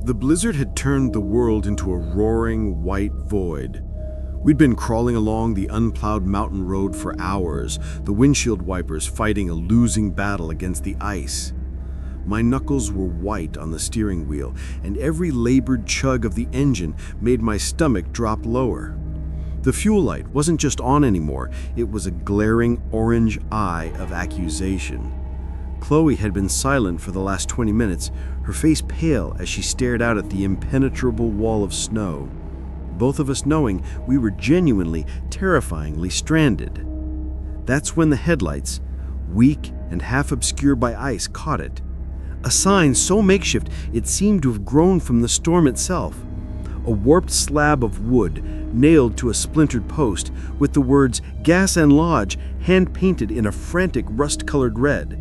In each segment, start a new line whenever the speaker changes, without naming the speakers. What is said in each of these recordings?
The blizzard had turned the world into a roaring white void. We'd been crawling along the unplowed mountain road for hours, the windshield wipers fighting a losing battle against the ice. My knuckles were white on the steering wheel, and every labored chug of the engine made my stomach drop lower. The fuel light wasn't just on anymore, it was a glaring orange eye of accusation. Chloe had been silent for the last 20 minutes, her face pale as she stared out at the impenetrable wall of snow, both of us knowing we were genuinely, terrifyingly stranded. That's when the headlights, weak and half obscured by ice, caught it. A sign so makeshift it seemed to have grown from the storm itself. A warped slab of wood nailed to a splintered post with the words "Gas and Lodge" hand-painted in a frantic rust-colored red.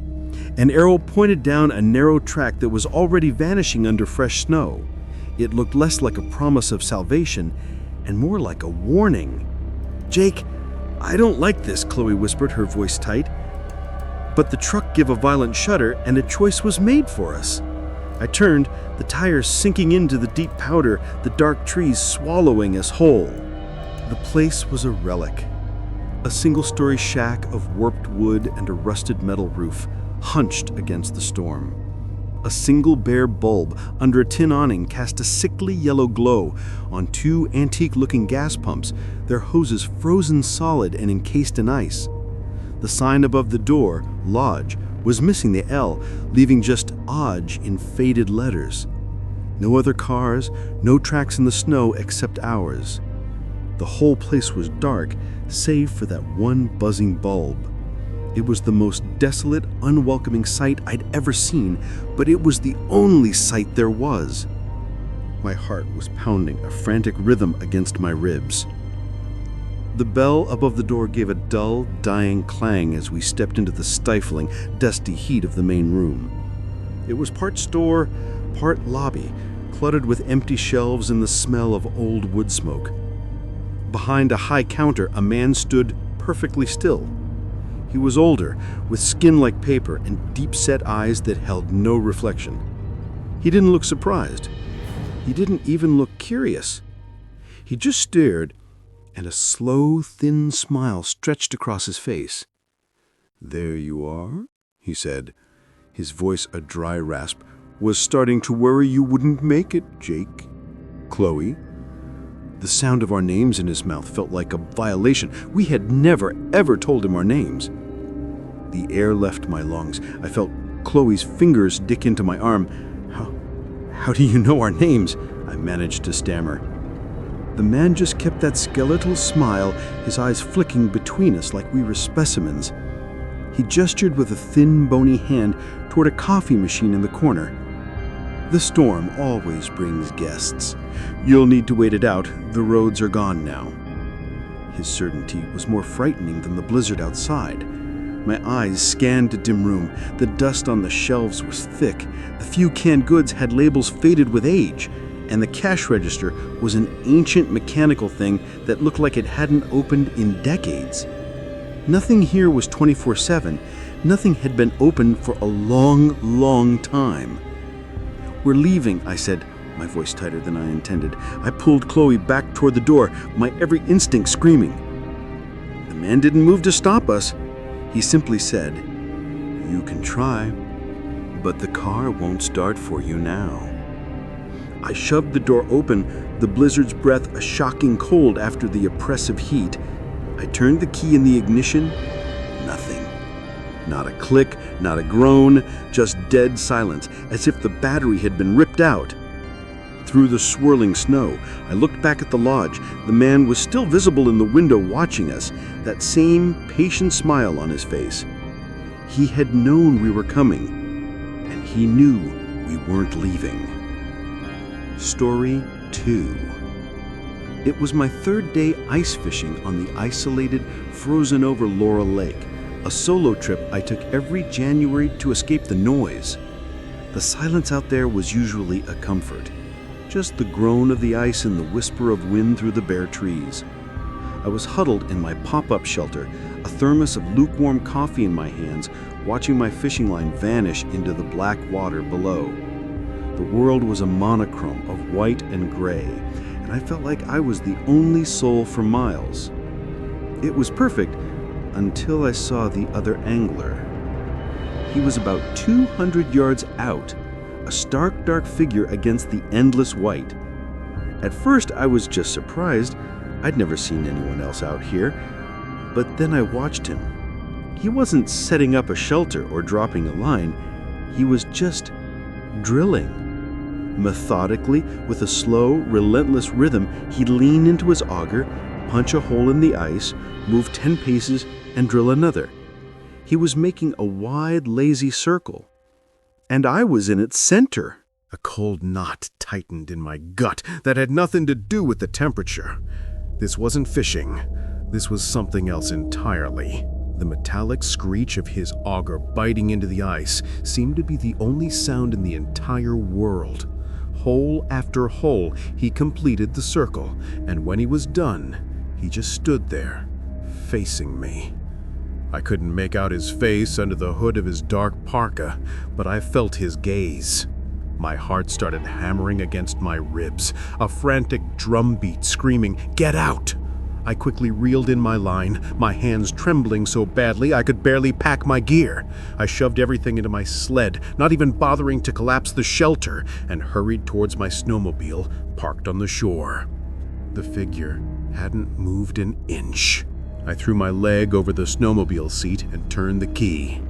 An arrow pointed down a narrow track that was already vanishing under fresh snow. It looked less like a promise of salvation and more like a warning. "Jake, I don't like this," Chloe whispered, her voice tight. But the truck gave a violent shudder and a choice was made for us. I turned, the tires sinking into the deep powder, the dark trees swallowing us whole. The place was a relic. A single-story shack of warped wood and a rusted metal roof, hunched against the storm. A single bare bulb under a tin awning cast a sickly yellow glow on two antique-looking gas pumps, their hoses frozen solid and encased in ice. The sign above the door, Lodge, was missing the L, leaving just Odge in faded letters. No other cars, no tracks in the snow except ours. The whole place was dark, save for that one buzzing bulb. It was the most desolate, unwelcoming sight I'd ever seen, but it was the only sight there was. My heart was pounding a frantic rhythm against my ribs. The bell above the door gave a dull, dying clang as we stepped into the stifling, dusty heat of the main room. It was part store, part lobby, cluttered with empty shelves and the smell of old wood smoke. Behind a high counter, a man stood perfectly still. He was older, with skin like paper and deep-set eyes that held no reflection. He didn't look surprised. He didn't even look curious. He just stared, and a slow, thin smile stretched across his face. "There you are," he said. His voice, a dry rasp. "Was starting to worry you wouldn't make it, Jake. Chloe." The sound of our names in his mouth felt like a violation. We had never, ever told him our names. The air left my lungs. I felt Chloe's fingers dig into my arm. How do you know our names?" I managed to stammer. The man just kept that skeletal smile, his eyes flicking between us like we were specimens. He gestured with a thin, bony hand toward a coffee machine in the corner. "The storm always brings guests. You'll need to wait it out. The roads are gone now." His certainty was more frightening than the blizzard outside. My eyes scanned the dim room. The dust on the shelves was thick. The few canned goods had labels faded with age, and the cash register was an ancient mechanical thing that looked like it hadn't opened in decades. Nothing here was 24/7. Nothing had been open for a long, long time. "We're leaving," I said, my voice tighter than I intended. I pulled Chloe back toward the door, my every instinct screaming. The man didn't move to stop us. He simply said, "You can try, but the car won't start for you now." I shoved the door open, the blizzard's breath a shocking cold after the oppressive heat. I turned the key in the ignition. Nothing. Not a click, not a groan, just dead silence, as if the battery had been ripped out. Through the swirling snow, I looked back at the lodge. The man was still visible in the window watching us, that same patient smile on his face. He had known we were coming, and he knew we weren't leaving. Story 2. It was my third day ice fishing on the isolated, frozen-over Laurel Lake, a solo trip I took every January to escape the noise. The silence out there was usually a comfort. Just the groan of the ice and the whisper of wind through the bare trees. I was huddled in my pop-up shelter, a thermos of lukewarm coffee in my hands, watching my fishing line vanish into the black water below. The world was a monochrome of white and gray, and I felt like I was the only soul for miles. It was perfect until I saw the other angler. He was about 200 yards out, a stark, dark figure against the endless white. At first, I was just surprised. I'd never seen anyone else out here. But then I watched him. He wasn't setting up a shelter or dropping a line. He was just drilling. Methodically, with a slow, relentless rhythm, he'd lean into his auger, punch a hole in the ice, move 10 paces, and drill another. He was making a wide, lazy circle. And I was in its center. A cold knot tightened in my gut that had nothing to do with the temperature. This wasn't fishing. This was something else entirely. The metallic screech of his auger biting into the ice seemed to be the only sound in the entire world. Hole after hole, he completed the circle, and when he was done, he just stood there, facing me. I couldn't make out his face under the hood of his dark parka, but I felt his gaze. My heart started hammering against my ribs, a frantic drumbeat screaming, "Get out!" I quickly reeled in my line, my hands trembling so badly I could barely pack my gear. I shoved everything into my sled, not even bothering to collapse the shelter, and hurried towards my snowmobile, parked on the shore. The figure hadn't moved an inch. I threw my leg over the snowmobile seat and turned the key.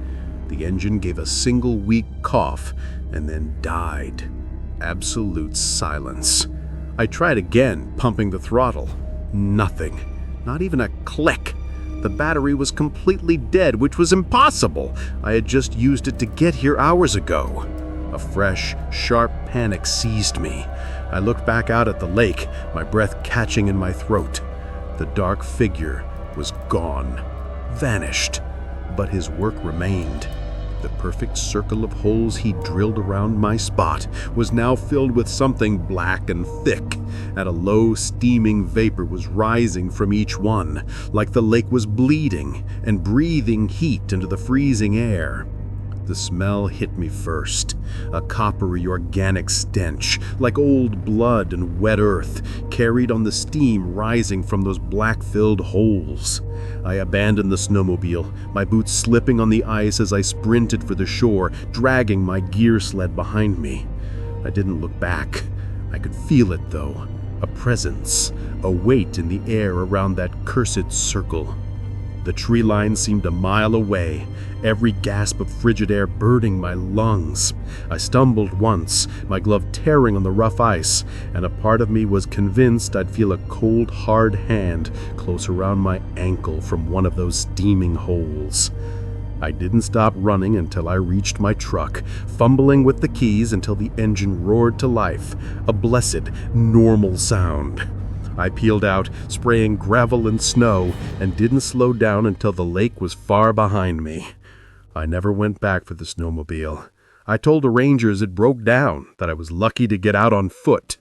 The engine gave a single weak cough and then died. Absolute silence. I tried again, pumping the throttle. Nothing. Not even a click. The battery was completely dead, which was impossible. I had just used it to get here hours ago. A fresh, sharp panic seized me. I looked back out at the lake, my breath catching in my throat. The dark figure was gone, vanished, but his work remained. The perfect circle of holes he drilled around my spot was now filled with something black and thick, and a low, steaming vapor was rising from each one, like the lake was bleeding and breathing heat into the freezing air. The smell hit me first, a coppery organic stench, like old blood and wet earth, carried on the steam rising from those black-filled holes. I abandoned the snowmobile, my boots slipping on the ice as I sprinted for the shore, dragging my gear sled behind me. I didn't look back. I could feel it, though, a presence, a weight in the air around that cursed circle. The tree line seemed a mile away, every gasp of frigid air burning my lungs. I stumbled once, my glove tearing on the rough ice, and a part of me was convinced I'd feel a cold, hard hand close around my ankle from one of those steaming holes. I didn't stop running until I reached my truck, fumbling with the keys until the engine roared to life, a blessed, normal sound. I peeled out, spraying gravel and snow, and didn't slow down until the lake was far behind me. I never went back for the snowmobile. I told the rangers it broke down, that I was lucky to get out on foot.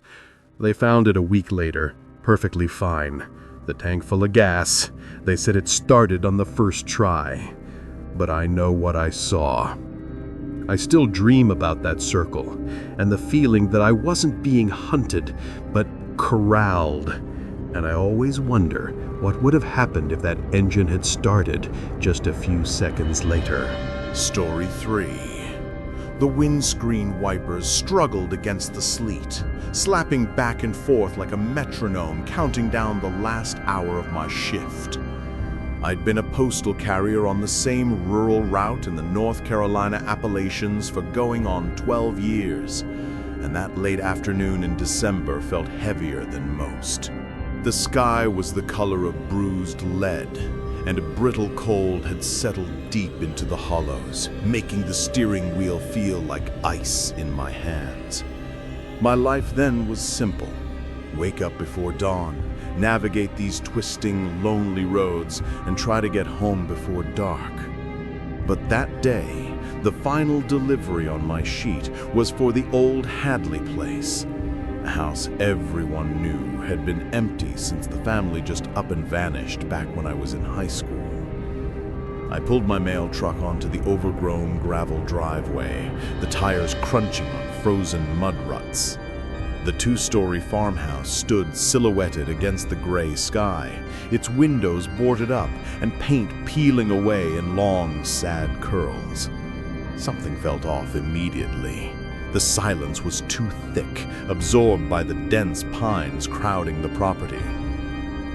They found it a week later, perfectly fine. The tank full of gas. They said it started on the first try. But I know what I saw. I still dream about that circle, and the feeling that I wasn't being hunted, but corralled. And I always wonder what would have happened if that engine had started just a few seconds later.
Story 3. The windscreen wipers struggled against the sleet, slapping back and forth like a metronome counting down the last hour of my shift. I'd been a postal carrier on the same rural route in the North Carolina Appalachians for going on 12 years, and that late afternoon in December felt heavier than most. The sky was the color of bruised lead, and a brittle cold had settled deep into the hollows, making the steering wheel feel like ice in my hands. My life then was simple. Wake up before dawn, navigate these twisting, lonely roads, and try to get home before dark. But that day, the final delivery on my sheet was for the old Hadley place, a house everyone knew had been empty since the family just up and vanished back when I was in high school. I pulled my mail truck onto the overgrown gravel driveway, the tires crunching on frozen mud ruts. The two-story farmhouse stood silhouetted against the gray sky, its windows boarded up and paint peeling away in long, sad curls. Something felt off immediately. The silence was too thick, absorbed by the dense pines crowding the property.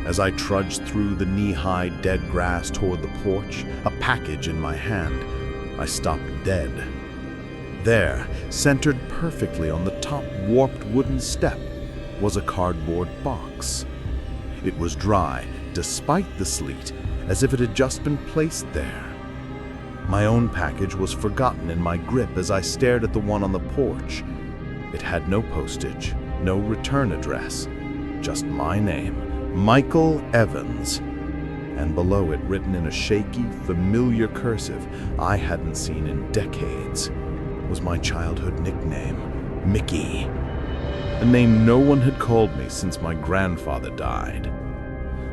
As I trudged through the knee-high dead grass toward the porch, a package in my hand, I stopped dead. There, centered perfectly on the top warped wooden step, was a cardboard box. It was dry, despite the sleet, as if it had just been placed there. My own package was forgotten in my grip as I stared at the one on the porch. It had no postage, no return address, just my name, Michael Evans, and below it, written in a shaky, familiar cursive I hadn't seen in decades, was my childhood nickname, Mickey, a name no one had called me since my grandfather died.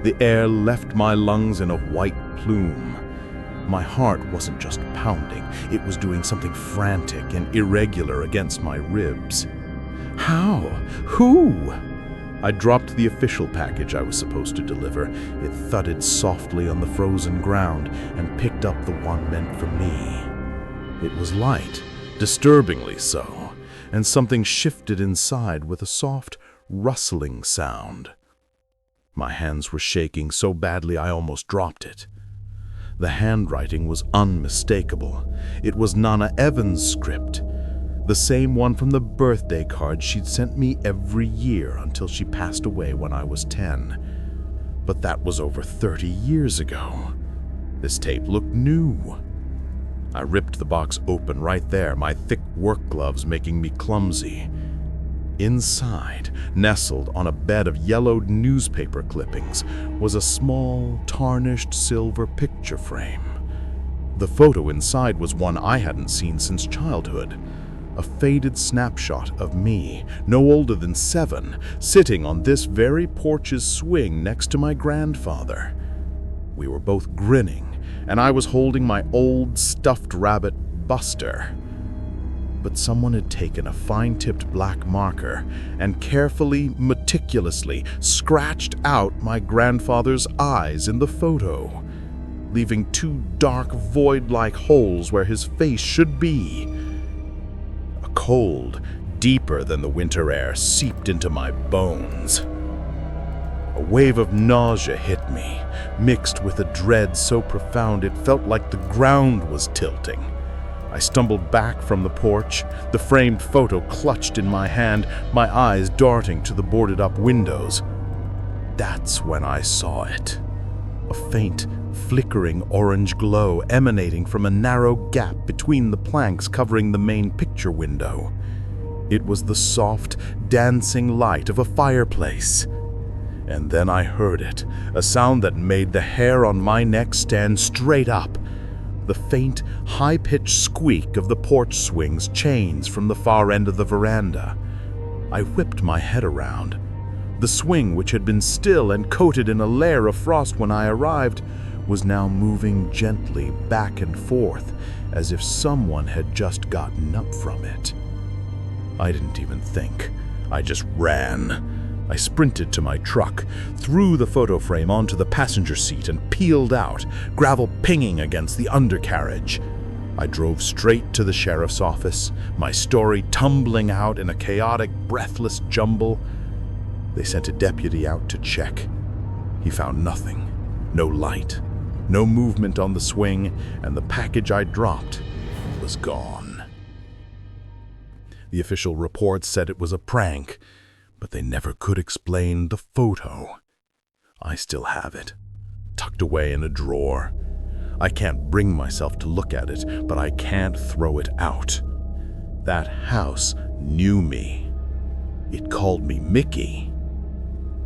The air left my lungs in a white plume. My heart wasn't just pounding, it was doing something frantic and irregular against my ribs. How? Who? I dropped the official package I was supposed to deliver. It thudded softly on the frozen ground and picked up the one meant for me. It was light, disturbingly so, and something shifted inside with a soft, rustling sound. My hands were shaking so badly I almost dropped it. The handwriting was unmistakable. It was Nana Evans' script, the same one from the birthday card she'd sent me every year until she passed away when I was 10. But that was over 30 years ago. This tape looked new. I ripped the box open right there, my thick work gloves making me clumsy. Inside, nestled on a bed of yellowed newspaper clippings, was a small, tarnished silver picture frame. The photo inside was one I hadn't seen since childhood. A faded snapshot of me, no older than 7, sitting on this very porch's swing next to my grandfather. We were both grinning, and I was holding my old stuffed rabbit, Buster. But someone had taken a fine-tipped black marker and carefully, meticulously scratched out my grandfather's eyes in the photo, leaving 2 dark, void-like holes where his face should be. A cold, deeper than the winter air, seeped into my bones. A wave of nausea hit me, mixed with a dread so profound it felt like the ground was tilting. I stumbled back from the porch, the framed photo clutched in my hand, my eyes darting to the boarded-up windows. That's when I saw it. A faint, flickering orange glow emanating from a narrow gap between the planks covering the main picture window. It was the soft, dancing light of a fireplace. And then I heard it, a sound that made the hair on my neck stand straight up. The faint, high-pitched squeak of the porch swing's chains from the far end of the veranda. I whipped my head around. The swing, which had been still and coated in a layer of frost when I arrived, was now moving gently back and forth, as if someone had just gotten up from it. I didn't even think. I just ran. I sprinted to my truck, threw the photo frame onto the passenger seat and peeled out, gravel pinging against the undercarriage. I drove straight to the sheriff's office, my story tumbling out in a chaotic, breathless jumble. They sent a deputy out to check. He found nothing. No light, no movement on the swing, and the package I dropped was gone. The official report said it was a prank, but they never could explain the photo. I still have it, tucked away in a drawer. I can't bring myself to look at it, but I can't throw it out. That house knew me. It called me Mickey.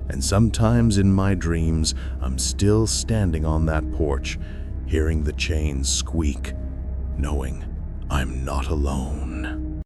And sometimes in my dreams, I'm still standing on that porch, hearing the chains squeak, knowing I'm not alone.